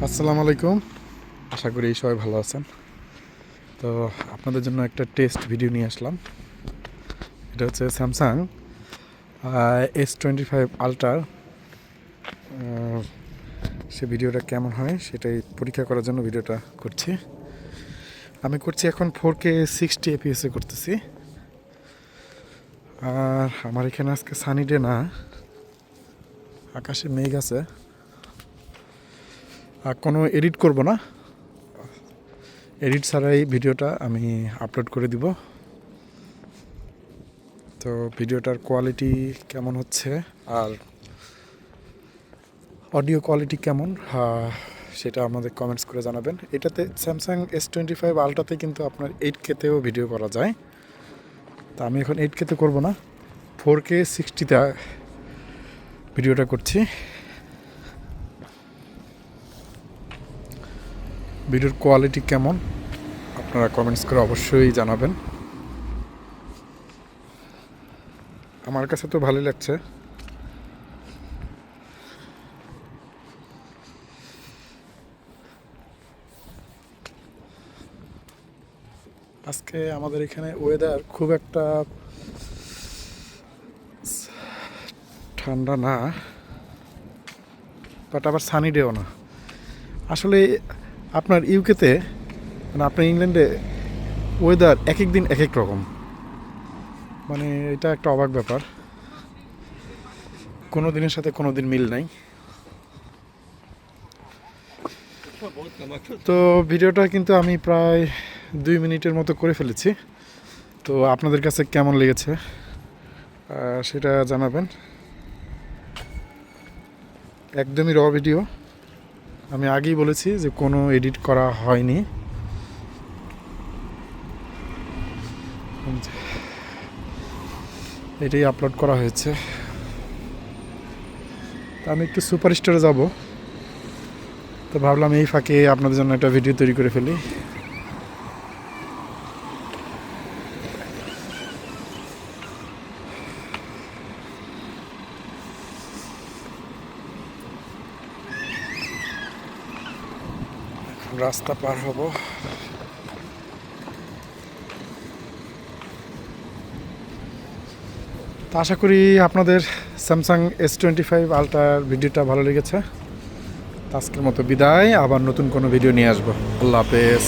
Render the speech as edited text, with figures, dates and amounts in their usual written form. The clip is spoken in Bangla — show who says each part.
Speaker 1: আসসালামু আলাইকুম। আশা করি সবাই ভালো আছেন। তো আপনাদের জন্য একটা টেস্ট ভিডিও নিয়ে আসলাম। এটা হচ্ছে স্যামসাং S25 আলট্রার। সে ভিডিওটা কেমন হয় সেটাই পরীক্ষা করার জন্য ভিডিওটা করছি। আমি করছি এখন 4K 60 FPS করতেছি। আর আমার এখানে আজকে সানি ডে না, আকাশে মেঘ আছে। আর কোনো এডিট করব না, এডিট ছাড়াই ভিডিওটা আমি আপলোড করে দিব। তো ভিডিওটার কোয়ালিটি কেমন হচ্ছে আর অডিও কোয়ালিটি কেমন সেটা আমাদের কমেন্টস করে জানাবেন। এটাতে স্যামসাং S25 আলট্রাতে কিন্তু আপনার 8Kতেও ভিডিও করা যায়। তা আমি এখন 8Kতে করবো না, 4K 60তে ভিডিওটা করছি। ভিডিওর কোয়ালিটি কেমন আপনারা কমেন্টস করে অবশ্যই জানাবেন। আমার কাছে তো ভালোই লাগছে। আজকে আমাদের এখানে ওয়েদার খুব একটা ঠান্ডা না, বাট আবার সানি ডেও না। আসলে আপনার ইউকেতে মানে আপনার ইংল্যান্ডে ওয়েদার এক এক দিন এক এক রকম, মানে এটা একটা অবাক ব্যাপার। কোনো দিনের সাথে কোনো দিন মিল নাই। তো ভিডিওটা কিন্তু আমি প্রায় 2 মিনিটের মতো করে ফেলেছি। তো আপনাদের কাছে কেমন লেগেছে সেটা জানাবেন। একদমই র ভিডিও, আমি আগেই বলেছি যে কোনো এডিট করা হয়নি। এটাই আপলোড করা হয়েছে। তা আমি একটু সুপার স্টোরে যাব, তো ভাবলাম এই ফাঁকে আপনাদের জন্য একটা ভিডিও তৈরি করে ফেলি। রাস্তা পার হব। তো আশা করি আপনাদের স্যামসাং S25 আলট্রার ভিডিওটা ভালো লেগেছে। আজকের মতো বিদায়, আবার নতুন কোনো ভিডিও নিয়ে আসবো। আল্লাহ হাফেজ।